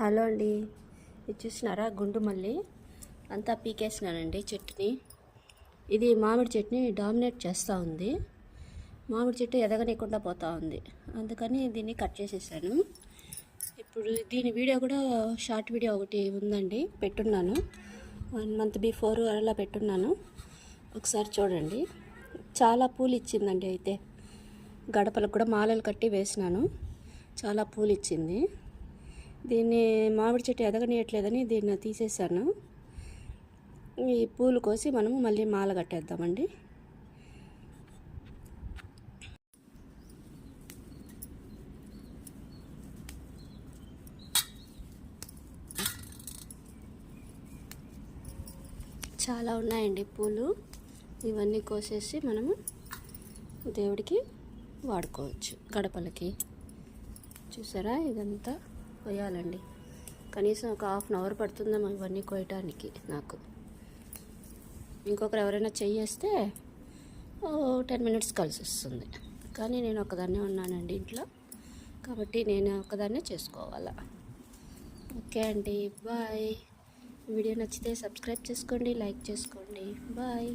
Hello అండి, ఇది చూసినారా గుండు మల్లి అంతా పీకేసినానండి చెట్టుని. ఇది మామిడి చెట్టుని డామినేట్ చేస్తూ ఉంది. మామిడి చెట్టు ఎదగనీయకుండా పోతూ ఉంది, అందుకని దీన్ని కట్ చేసేసాను. ఇప్పుడు దీని వీడియో కూడా షార్ట్ వీడియో ఒకటి ఉందండి, పెట్టున్నాను. 1 month బిఫోర్ అలా పెట్టున్నాను, ఒకసారి చూడండి. చాలా పూలు ఇచ్చిందండి. అయితే గడపలకు కూడా మాలలు కట్టి వేసినాను, చాలా పూలు ఇచ్చింది. దీన్ని మామిడి చెట్టు ఎదగనీయట్లేదని దీన్ని తీసేసాను. ఈ పూలు కోసి మనము మళ్ళీ మాల కట్టేద్దామండి. చాలా ఉన్నాయండి పూలు, ఇవన్నీ కోసేసి మనము దేవుడికి వాడుకోవచ్చు. గడపలకి చూసారా, ఇదంతా కొయ్యాలండి. కనీసం ఒక 1/2 hour పడుతుందేమో ఇవన్నీ కోయటానికి నాకు. ఇంకొకరు ఎవరైనా చెయ్యేస్తే 10 minutes కలిసి వస్తుంది. కానీ నేను ఒకదాన్నే ఉన్నానండి ఇంట్లో, కాబట్టి నేను ఒకదాన్నే చేసుకోవాలా. ఓకే అండి, బాయ్. వీడియో నచ్చితే సబ్స్క్రైబ్ చేసుకోండి, లైక్ చేసుకోండి. బాయ్.